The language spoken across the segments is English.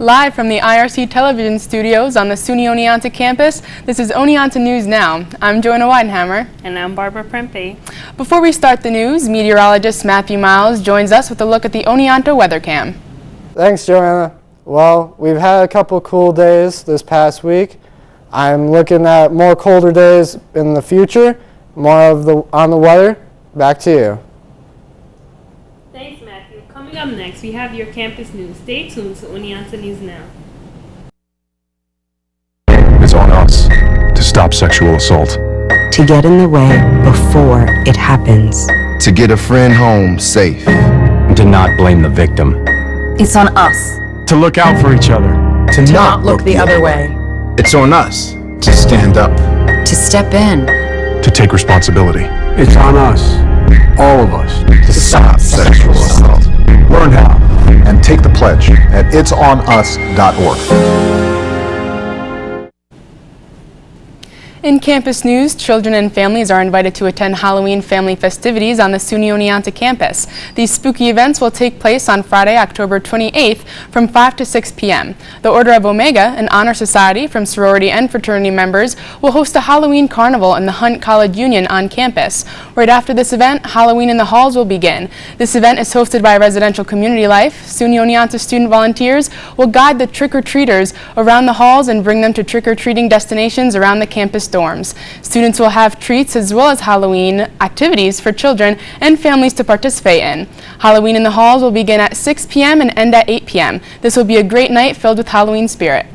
Live from the IRC television studios on the SUNY Oneonta campus, this is Oneonta News Now. I'm Joanna Weidenhammer. And I'm Barbara Prempe. Before we start the news, meteorologist Matthew Miles joins us with a look at the Oneonta weather cam. Thanks, Joanna. Well, we've had a couple cool days this past week. I'm looking at more colder days in the future, more of on the weather. Back to you. Thanks, Matthew. Coming up next, we have your campus news. Stay tuned to Oneonta News Now. It's on us to stop sexual assault. To get in the way before it happens. To get a friend home safe. And to not blame the victim. It's on us. To look out for each other. To not look the other way. It's on us to stand up. To step in. To take responsibility. It's on us, all of us, to stop sexual assault. Learn how and take the pledge at itsonus.org. In campus news, children and families are invited to attend Halloween family festivities on the SUNY Oneonta campus. These spooky events will take place on Friday, October 28th from 5 to 6 p.m. The Order of Omega, an honor society from sorority and fraternity members, will host a Halloween carnival in the Hunt College Union on campus. Right after this event, Halloween in the halls will begin. This event is hosted by Residential Community Life. SUNY Oneonta student volunteers will guide the trick-or-treaters around the halls and bring them to trick-or-treating destinations around the campus dorms. Students will have treats as well as Halloween activities for children and families to participate in. Halloween in the halls will begin at 6 p.m. and end at 8 p.m. This will be a great night filled with Halloween spirit.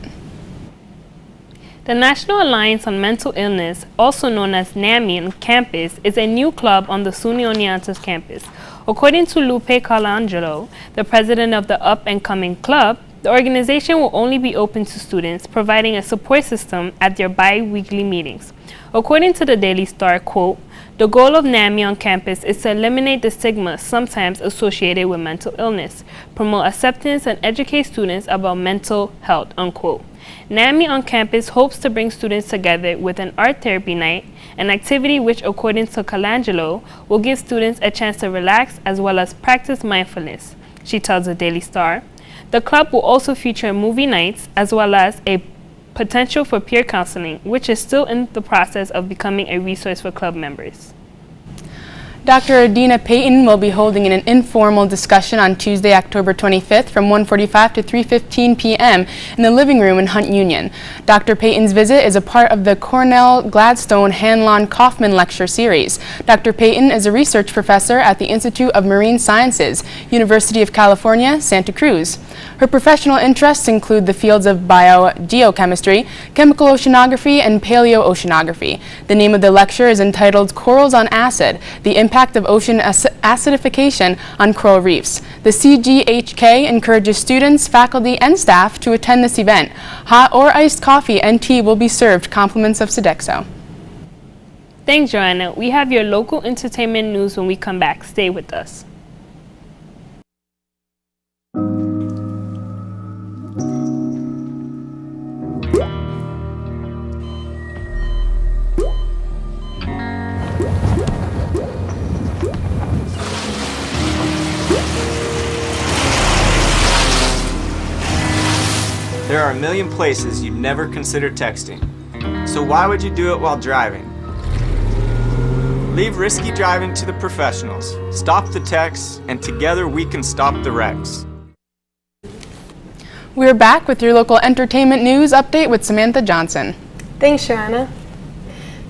The National Alliance on Mental Illness, also known as NAMI on campus, is a new club on the SUNY Oneonta's campus. According to Lupe Colangelo, the president of the up-and-coming club, the organization will only be open to students, providing a support system at their bi-weekly meetings. According to the Daily Star, quote, "The goal of NAMI on campus is to eliminate the stigma sometimes associated with mental illness, promote acceptance, and educate students about mental health," unquote. NAMI on campus hopes to bring students together with an art therapy night, an activity which, according to Colangelo, will give students a chance to relax as well as practice mindfulness. She tells the Daily Star, the club will also feature movie nights as well as a potential for peer counseling, which is still in the process of becoming a resource for club members. Dr. Adina Payton will be holding an informal discussion on Tuesday, October 25th from 1:45 to 3:15 p.m. in the living room in Hunt Union. Dr. Payton's visit is a part of the Cornell Gladstone Hanlon Kaufman Lecture Series. Dr. Payton is a research professor at the Institute of Marine Sciences, University of California, Santa Cruz. Her professional interests include the fields of biogeochemistry, chemical oceanography, and paleooceanography. The name of the lecture is entitled Corals on Acid, the Impact of Ocean Acidification on Coral Reefs. The CGHK encourages students, faculty, and staff to attend this event. Hot or iced coffee and tea will be served, compliments of Sodexo. Thanks, Joanna. We have your local entertainment news when we come back. Stay with us. There are a million places you'd never consider texting. So why would you do it while driving? Leave risky driving to the professionals. Stop the texts, and together we can stop the wrecks. We're back with your local entertainment news update with Samantha Johnson. Thanks, Joanna.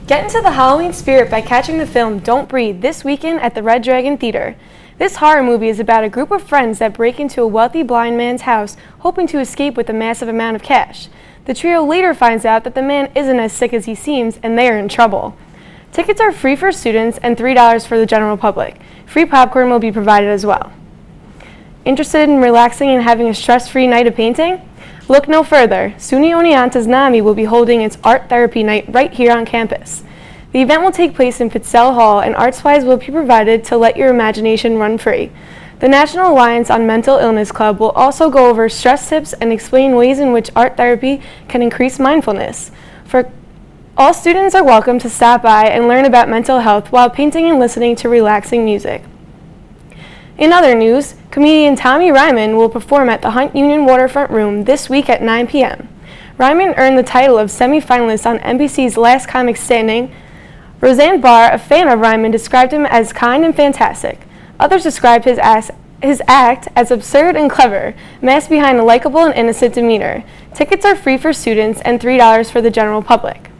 Get into the Halloween spirit by catching the film Don't Breathe this weekend at the Red Dragon Theater. This horror movie is about a group of friends that break into a wealthy blind man's house hoping to escape with a massive amount of cash. The trio later finds out that the man isn't as sick as he seems and they are in trouble. Tickets are free for students and $3 for the general public. Free popcorn will be provided as well. Interested in relaxing and having a stress-free night of painting? Look no further. SUNY Oneonta's NAMI will be holding its art therapy night right here on campus. The event will take place in Fitzell Hall, and art supplies will be provided to let your imagination run free. The National Alliance on Mental Illness Club will also go over stress tips and explain ways in which art therapy can increase mindfulness. All students are welcome to stop by and learn about mental health while painting and listening to relaxing music. In other news, comedian Tommy Ryman will perform at the Hunt Union Waterfront Room this week at 9 p.m. Ryman earned the title of semi-finalist on NBC's Last Comic Standing. Roseanne Barr, a fan of Ryman, described him as kind and fantastic. Others described his act as absurd and clever, masked behind a likable and innocent demeanor. Tickets are free for students and $3 for the general public.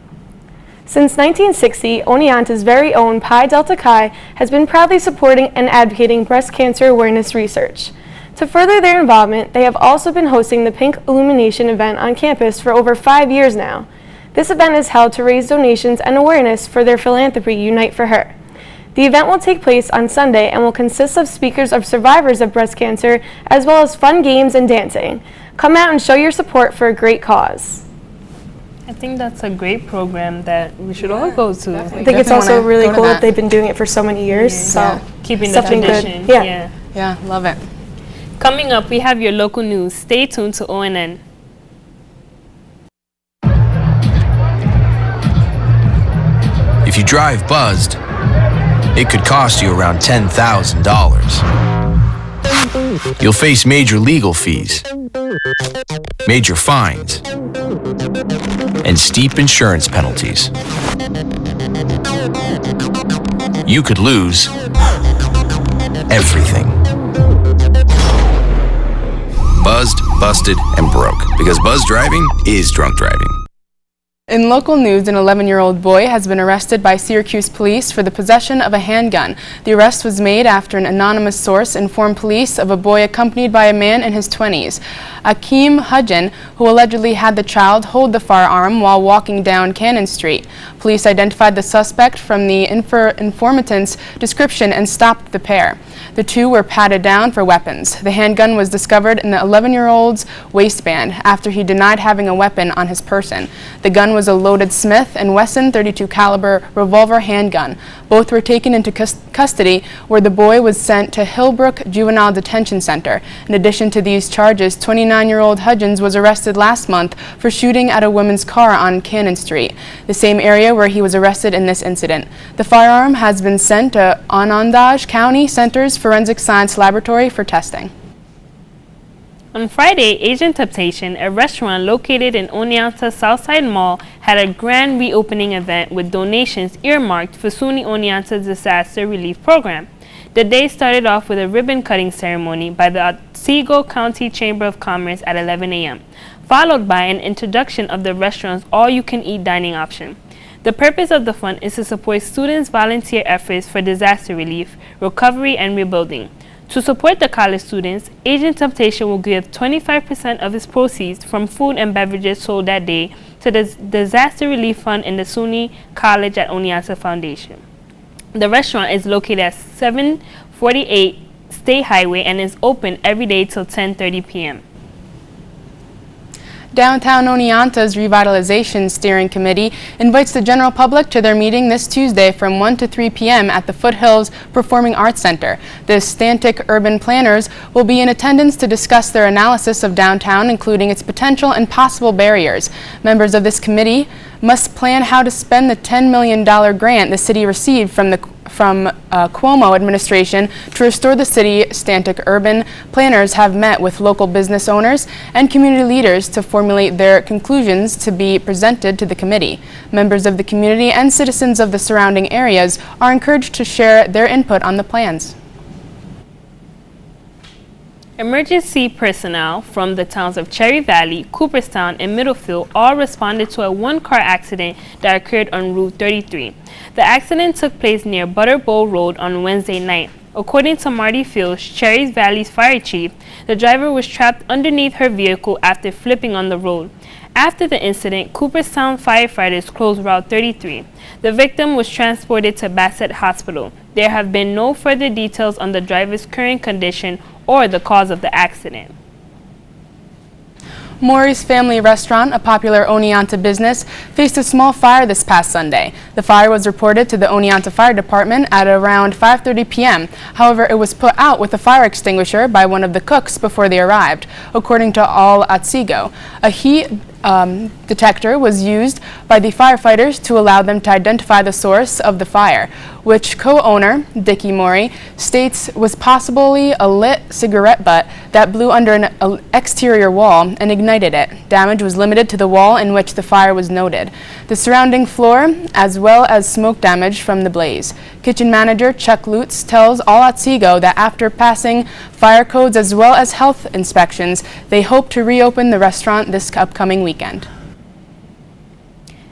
Since 1960, Oneonta's very own Pi Delta Chi has been proudly supporting and advocating breast cancer awareness research. To further their involvement, they have also been hosting the Pink Illumination event on campus for over 5 years now. This event is held to raise donations and awareness for their philanthropy Unite for Her. The event will take place on Sunday and will consist of speakers of survivors of breast cancer, as well as fun games and dancing. Come out and show your support for a great cause. I think that's a great program that we should all go to. I think it's also really cool that they've been doing it for so many years. So keeping the tradition. Good. Yeah, love it. Coming up, we have your local news. Stay tuned to ONN. If you drive buzzed, it could cost you around $10,000. You'll face major legal fees, major fines, and steep insurance penalties. You could lose everything. Buzzed, busted, and broke. Because buzz driving is drunk driving. In local news, an 11-year-old boy has been arrested by Syracuse police for the possession of a handgun. The arrest was made after an anonymous source informed police of a boy accompanied by a man in his 20s. Akeem Hudgen, who allegedly had the child hold the firearm while walking down Cannon Street. Police identified the suspect from the informant's description and stopped the pair. The two were patted down for weapons. The handgun was discovered in the 11-year-old's waistband after he denied having a weapon on his person. The gun was a loaded Smith & Wesson .32 caliber revolver handgun. Both were taken into custody, where the boy was sent to Hillbrook Juvenile Detention Center. In addition to these charges, 29-year-old Hudgens was arrested last month for shooting at a woman's car on Cannon Street, the same area where he was arrested in this incident. The firearm has been sent to Onondaga County Center's Forensic Science Laboratory for testing. On Friday, Asian Temptation, a restaurant located in Oneonta Southside Mall, had a grand reopening event with donations earmarked for SUNY Oneonta's disaster relief program. The day started off with a ribbon-cutting ceremony by the Otsego County Chamber of Commerce at 11 a.m., followed by an introduction of the restaurant's all-you-can-eat dining option. The purpose of the fund is to support students' volunteer efforts for disaster relief, recovery, and rebuilding. To support the college students, Asian Temptation will give 25% of its proceeds from food and beverages sold that day to the Disaster Relief Fund in the SUNY College at Oneonta Foundation. The restaurant is located at 748 State Highway and is open every day till 10:30 p.m. Downtown Oneonta's Revitalization Steering Committee invites the general public to their meeting this Tuesday from 1 to 3 p.m. at the Foothills Performing Arts Center. The Stantic urban planners will be in attendance to discuss their analysis of downtown, including its potential and possible barriers. Members of this committee must plan how to spend the $10 million grant the city received from Cuomo administration to restore the city. Stantic urban planners have met with local business owners and community leaders to formulate their conclusions to be presented to the committee. Members of the community and citizens of the surrounding areas are encouraged to share their input on the plans. Emergency personnel from the towns of Cherry Valley, Cooperstown, and Middlefield all responded to a one-car accident that occurred on Route 33. The accident took place near Butter Bowl Road on Wednesday night. According to Marty Fields, Cherry Valley's fire chief, the driver was trapped underneath her vehicle after flipping on the road. After the incident, Cooperstown firefighters closed Route 33. The victim was transported to Bassett Hospital. There have been no further details on the driver's current condition or the cause of the accident. Maury's Family Restaurant, a popular Oneonta business, faced a small fire this past Sunday. The fire was reported to the Oneonta Fire Department at around 5:30 p.m. However, it was put out with a fire extinguisher by one of the cooks before they arrived, according to All Otsego. detector was used by the firefighters to allow them to identify the source of the fire, which co-owner, Dickie Morey, states was possibly a lit cigarette butt that blew under an exterior wall and ignited it. Damage was limited to the wall in which the fire was noted, the surrounding floor, as well as smoke damage from the blaze. Kitchen manager Chuck Lutz tells All Otsego that after passing fire codes as well as health inspections, they hope to reopen the restaurant this upcoming weekend.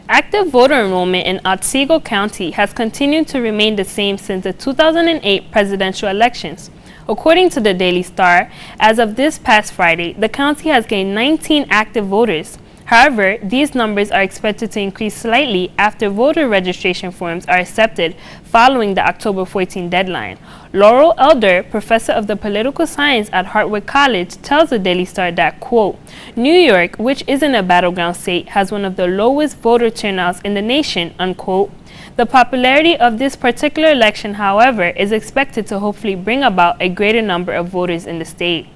Active voter enrollment in Otsego County has continued to remain the same since the 2008 presidential elections. According to the Daily Star, as of this past Friday, the county has gained 19 active voters. However, these numbers are expected to increase slightly after voter registration forms are accepted following the October 14 deadline. Laurel Elder, professor of the political science at Hartwick College, tells the Daily Star that, quote, New York, which isn't a battleground state, has one of the lowest voter turnouts in the nation, unquote. The popularity of this particular election, however, is expected to hopefully bring about a greater number of voters in the state.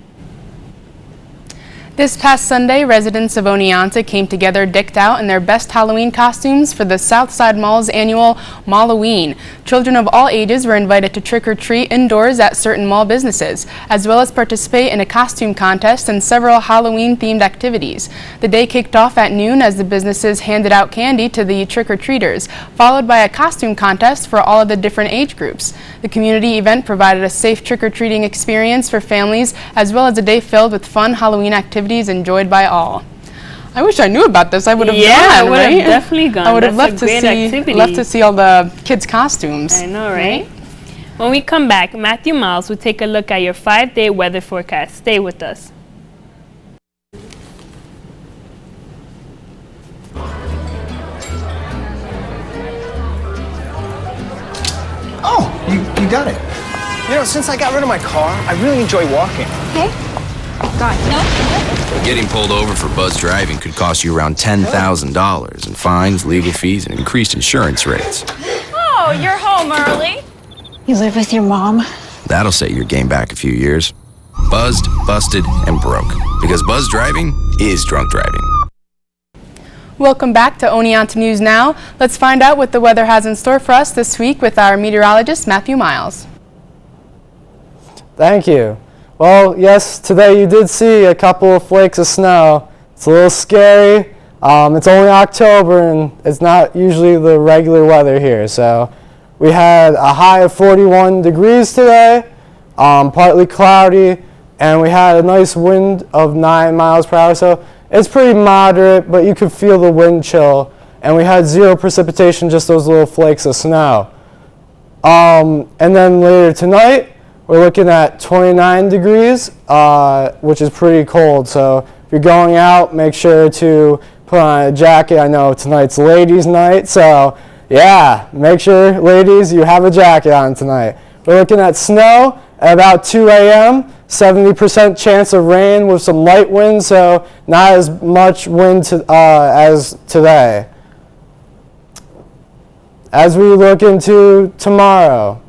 This past Sunday, residents of Oneonta came together decked out in their best Halloween costumes for the Southside Mall's annual Malloween. Children of all ages were invited to trick-or-treat indoors at certain mall businesses, as well as participate in a costume contest and several Halloween-themed activities. The day kicked off at noon as the businesses handed out candy to the trick-or-treaters, followed by a costume contest for all of the different age groups. The community event provided a safe trick-or-treating experience for families, as well as a day filled with fun Halloween activities enjoyed by all. I wish I knew about this. I would have gone, I would right? have definitely gone. I would have That's loved to see all the kids' costumes. I know, right? When we come back, Matthew Miles will take a look at your 5-day weather forecast. Stay with us. Oh, you got it. You know, since I got rid of my car, I really enjoy walking. Okay. God, no. Getting pulled over for buzz driving could cost you around $10,000 in fines, legal fees, and increased insurance rates. Oh, you're home early. You live with your mom? That'll set your game back a few years. Buzzed, busted, and broke. Because buzz driving is drunk driving. Welcome back to Oneonta News Now. Let's find out what the weather has in store for us this week with our meteorologist, Matthew Miles. Thank you. Well, yes, today you did see a couple of flakes of snow. It's a little scary. It's only October and it's not usually the regular weather here. So we had a high of 41 degrees today, partly cloudy, and we had a nice wind of 9 miles per hour. So it's pretty moderate, but you could feel the wind chill. And we had zero precipitation, just those little flakes of snow. And then later tonight, we're looking at 29 degrees, which is pretty cold. So if you're going out, make sure to put on a jacket. I know tonight's ladies' night, so yeah, make sure, ladies, you have a jacket on tonight. We're looking at snow at about 2 a.m., 70% chance of rain with some light wind, so not as much wind as today. As we look into tomorrow,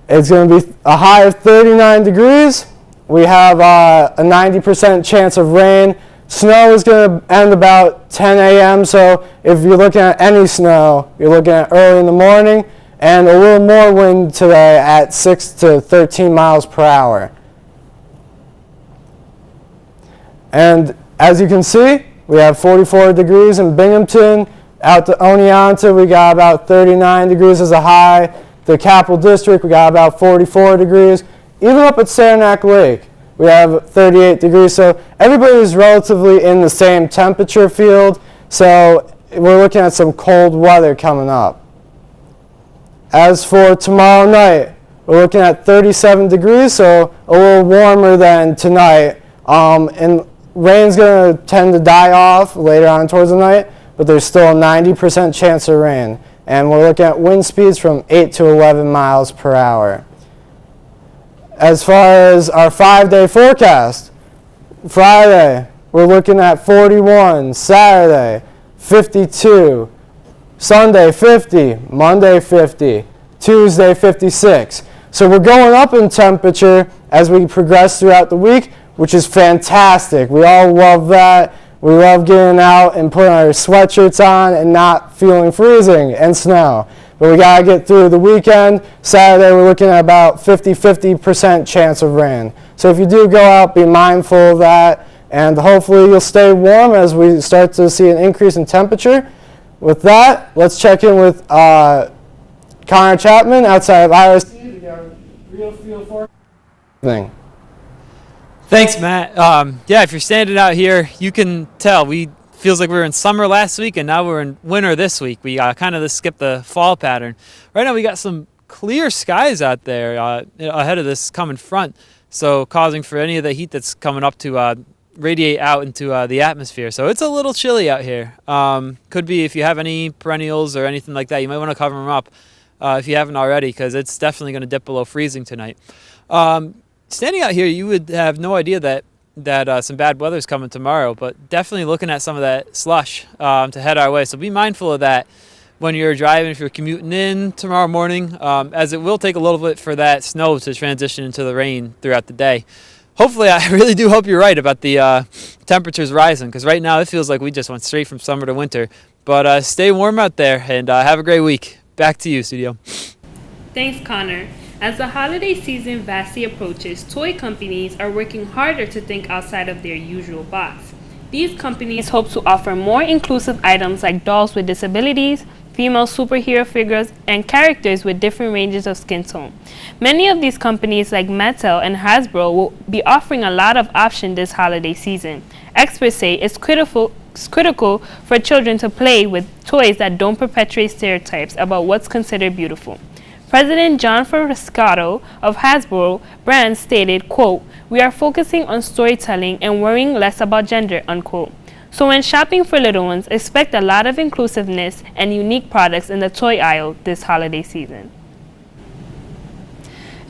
it's going to be a high of 39 degrees. We have a 90% chance of rain. Snow is going to end about 10 a.m. So if you're looking at any snow, you're looking at early in the morning, and a little more wind today at 6 to 13 miles per hour. And as you can see, we have 44 degrees in Binghamton. Out to Oneonta, we got about 39 degrees as a high. The Capital District, we got about 44 degrees. Even up at Saranac Lake, we have 38 degrees. So everybody is relatively in the same temperature field. So we're looking at some cold weather coming up. As for tomorrow night, we're looking at 37 degrees, so a little warmer than tonight. And rain's going to tend to die off later on towards the night, but there's still a 90% chance of rain. And we're looking at wind speeds from 8 to 11 miles per hour. As far as our 5-day forecast, Friday, we're looking at 41, Saturday, 52, Sunday, 50, Monday, 50, Tuesday, 56. So we're going up in temperature as we progress throughout the week. which is fantastic. We all love that. We love getting out and putting our sweatshirts on and not feeling freezing and snow. But we got to get through the weekend. Saturday, we're looking at about 50% chance of rain. So if you do go out, be mindful of that. And hopefully you'll stay warm as we start to see an increase in temperature. With that, let's check in with Connor Chapman outside of IRC to get a real feel for thing. Thanks, Matt. Yeah, if you're standing out here, you can tell feels like we were in summer last week and now we're in winter this week. We kind of skipped the fall pattern. Right now we got some clear skies out there ahead of this coming front, so causing for any of the heat that's coming up to radiate out into the atmosphere. So it's a little chilly out here. Could be if you have any perennials or anything like that, you might want to cover them up if you haven't already, because it's definitely going to dip below freezing tonight. Standing out here, you would have no idea that some bad weather is coming tomorrow, but definitely looking at some of that slush to head our way. So be mindful of that when you're driving, if you're commuting in tomorrow morning, as it will take a little bit for that snow to transition into the rain throughout the day. Hopefully, I really do hope you're right about the temperatures rising, because right now it feels like we just went straight from summer to winter. But stay warm out there and have a great week. Back to you, studio. Thanks, Connor. As the holiday season vastly approaches, toy companies are working harder to think outside of their usual box. These companies hope to offer more inclusive items like dolls with disabilities, female superhero figures, and characters with different ranges of skin tone. Many of these companies like Mattel and Hasbro will be offering a lot of options this holiday season. Experts say it's critical for children to play with toys that don't perpetuate stereotypes about what's considered beautiful. President John Frascato of Hasbro Brands stated, quote, "We are focusing on storytelling and worrying less about gender," unquote. So when shopping for little ones, expect a lot of inclusiveness and unique products in the toy aisle this holiday season.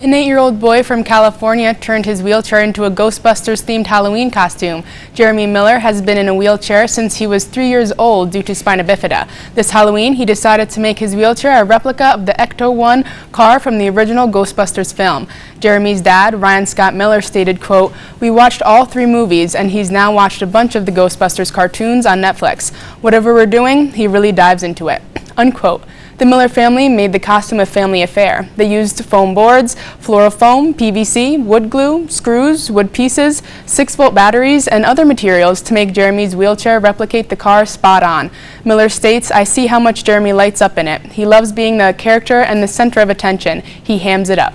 An 8-year-old boy from California turned his wheelchair into a Ghostbusters-themed Halloween costume. Jeremy Miller has been in a wheelchair since he was 3 years old due to spina bifida. This Halloween, he decided to make his wheelchair a replica of the Ecto-1 car from the original Ghostbusters film. Jeremy's dad, Ryan Scott Miller, stated, quote, "We watched all 3 movies, and he's now watched a bunch of the Ghostbusters cartoons on Netflix. Whatever we're doing, he really dives into it," unquote. The Miller family made the costume a family affair. They used foam boards, fluorofoam, PVC, wood glue, screws, wood pieces, 6-volt batteries, and other materials to make Jeremy's wheelchair replicate the car spot on. Miller states, "I see how much Jeremy lights up in it. He loves being the character and the center of attention. He hams it up."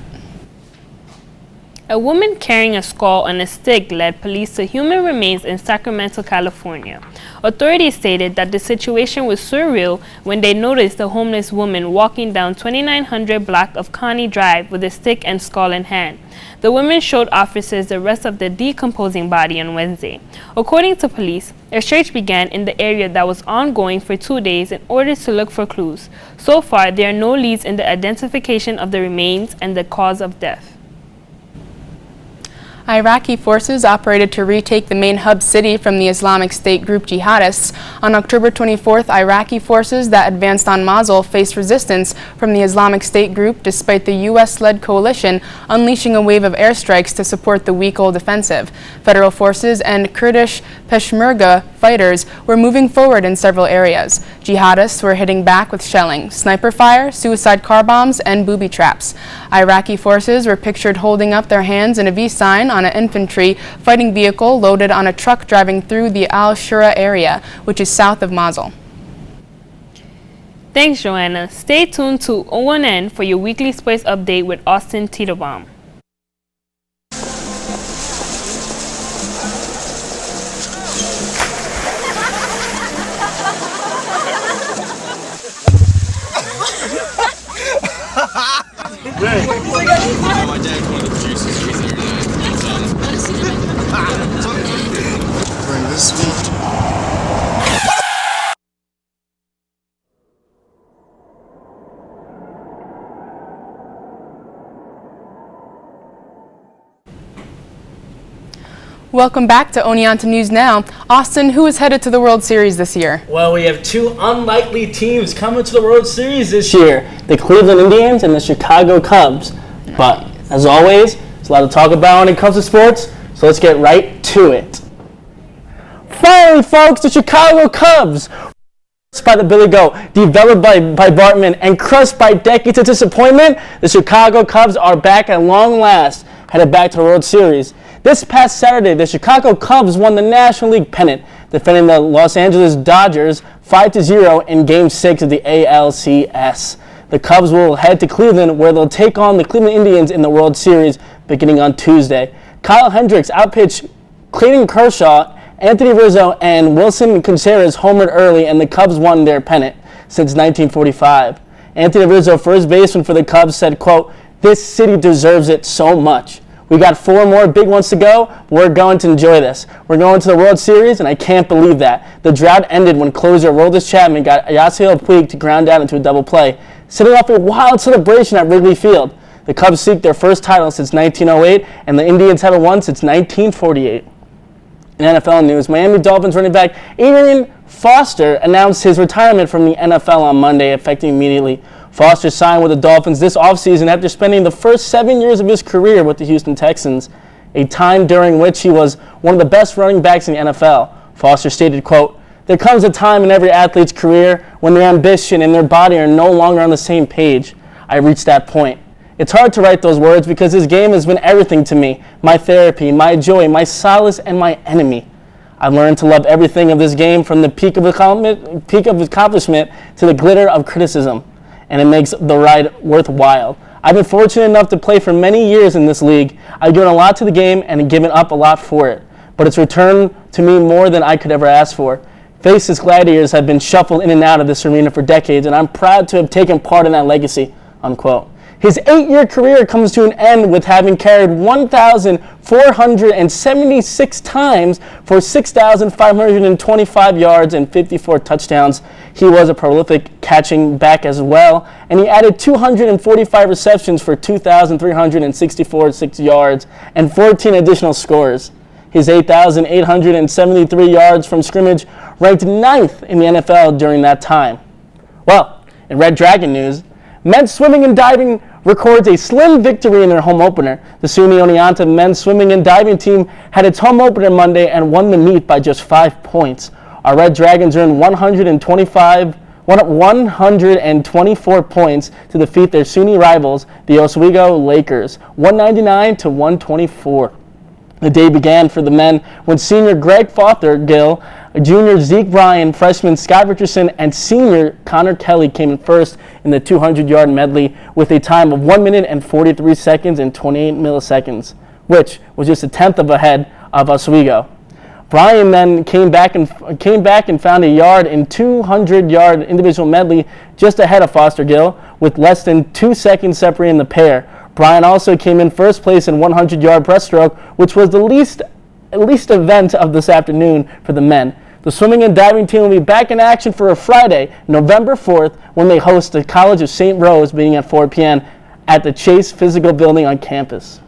A woman carrying a skull on a stick led police to human remains in Sacramento, California. Authorities stated that the situation was surreal when they noticed a homeless woman walking down 2900 block of Connie Drive with a stick and skull in hand. The woman showed officers the rest of the decomposing body on Wednesday. According to police, a search began in the area that was ongoing for 2 days in order to look for clues. So far, there are no leads in the identification of the remains and the cause of death. Iraqi forces operated to retake the main hub city from the Islamic State group jihadists. On October 24th, Iraqi forces that advanced on Mosul faced resistance from the Islamic State group despite the U.S.-led coalition unleashing a wave of airstrikes to support the week-old offensive. Federal forces and Kurdish Peshmerga fighters were moving forward in several areas. Jihadists were hitting back with shelling, sniper fire, suicide car bombs, and booby traps. Iraqi forces were pictured holding up their hands in a V sign on an infantry fighting vehicle loaded on a truck driving through the Al-Shura area, which is south of Mosul. Thanks, Joanna. Stay tuned to ONN for your weekly sports update with Austin Titobaum. My dad's one of the producers. He's here Bring this week. Welcome back to Oneonta News Now. Austin, who is headed to the World Series this year? Well, we have 2 unlikely teams coming to the World Series this year, the Cleveland Indians and the Chicago Cubs. But as always, there's a lot to talk about when it comes to sports. So let's get right to it. Finally, folks, the Chicago Cubs, by the Billy Goat, developed by Bartman, and crushed by decades of disappointment, the Chicago Cubs are back at long last, headed back to the World Series. This past Saturday, the Chicago Cubs won the National League pennant, defending the Los Angeles Dodgers 5-0 in Game 6 of the ALCS. The Cubs will head to Cleveland, where they'll take on the Cleveland Indians in the World Series beginning on Tuesday. Kyle Hendricks outpitched Clayton Kershaw, Anthony Rizzo, and Wilson Contreras homered early, and the Cubs won their pennant since 1945. Anthony Rizzo, first baseman for the Cubs, said, quote, "This city deserves it so much. We got 4 more big ones to go, but we're going to enjoy this. We're going to the World Series, and I can't believe that." The drought ended when closer Aroldis Chapman got Yasiel Puig to ground out into a double play, setting off a wild celebration at Wrigley Field. The Cubs seek their first title since 1908, and the Indians haven't won since 1948. In NFL news, Miami Dolphins running back Arian Foster announced his retirement from the NFL on Monday, effective immediately. Foster signed with the Dolphins this offseason after spending the first 7 years of his career with the Houston Texans, a time during which he was one of the best running backs in the NFL. Foster stated, quote, "There comes a time in every athlete's career when their ambition and their body are no longer on the same page. I reached that point. It's hard to write those words because this game has been everything to me, my therapy, my joy, my solace, and my enemy. I've learned to love everything of this game, from the peak of accomplishment to the glitter of criticism, and it makes the ride worthwhile. I've been fortunate enough to play for many years in this league. I've given a lot to the game and given up a lot for it, but it's returned to me more than I could ever ask for. Faceless gladiators have been shuffled in and out of this arena for decades, and I'm proud to have taken part in that legacy," unquote. His 8-year career comes to an end with having carried 1,476 times for 6,525 yards and 54 touchdowns. He was a prolific catching back as well, and he added 245 receptions for 2,364 yards and 14 additional scores. His 8,873 yards from scrimmage ranked 9th in the NFL during that time. Well, in Red Dragon news, men's swimming and diving records a slim victory in their home opener. The SUNY Oneonta men's swimming and diving team had its home opener Monday and won the meet by just 5 points. Our Red Dragons earned 124 points to defeat their SUNY rivals, the Oswego Lakers, 199-124. The day began for the men when senior Greg Fothergill, junior Zeke Bryan, freshman Scott Richardson, and senior Connor Kelly came in first in the 200-yard medley with a time of 1 minute and 43 seconds and 28 milliseconds, which was just a tenth of ahead of Oswego. Bryan then came back and found a yard in 200-yard individual medley just ahead of Fothergill, with less than 2 seconds separating the pair. Bryan also came in first place in 100-yard breaststroke, which was the least event of this afternoon for the men. The swimming and diving team will be back in action for a Friday, November 4th, when they host the College of St. Rose, beginning at 4 p.m. at the Chase Physical Building on campus.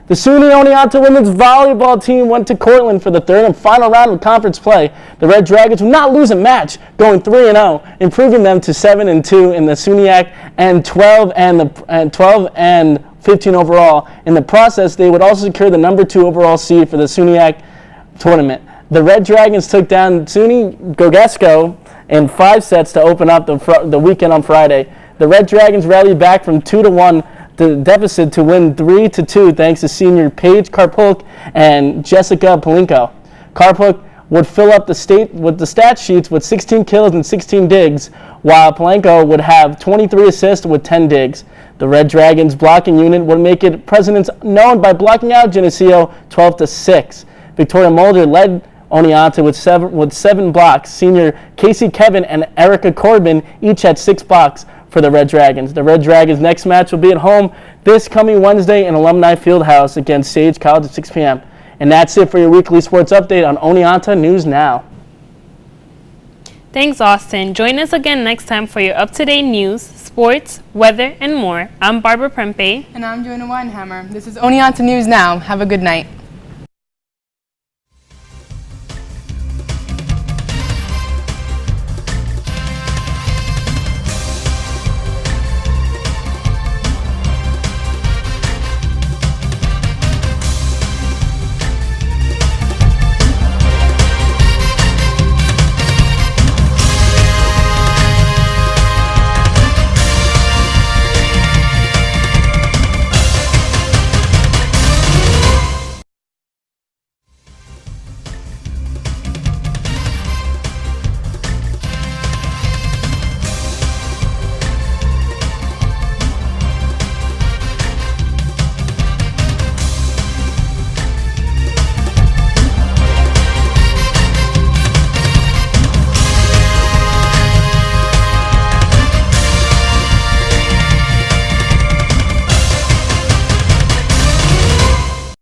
The SUNY Oneonta women's volleyball team went to Cortland for the third and final round of conference play. The Red Dragons will not lose a match, going 3-0, improving them to 7-2 in the SUNYAC and 12 and 15 overall. In the process, they would also secure the number 2 overall seed for the SUNYAC tournament. The Red Dragons took down SUNY Gogesco in 5 sets to open up the weekend on Friday. The Red Dragons rallied back from 2-1 the deficit to win 3-2 thanks to senior Paige Karpuk and Jessica Palinko. Karpuk would fill up the stat sheets with 16 kills and 16 digs, while Palinko would have 23 assists with 10 digs. The Red Dragons blocking unit would make it precedence known by blocking out Geneseo 12-6. Victoria Mulder led Oneonta with seven blocks. Senior Casey Kevin and Erica Corbin each had 6 blocks for the Red Dragons. The Red Dragons' next match will be at home this coming Wednesday in Alumni Fieldhouse against Sage College at 6 p.m. And that's it for your weekly sports update on Oneonta News Now. Thanks, Austin. Join us again next time for your up-to-date news, sports, weather, and more. I'm Barbara Prempe. And I'm Joanna Weinhammer. This is Oneonta News Now. Have a good night.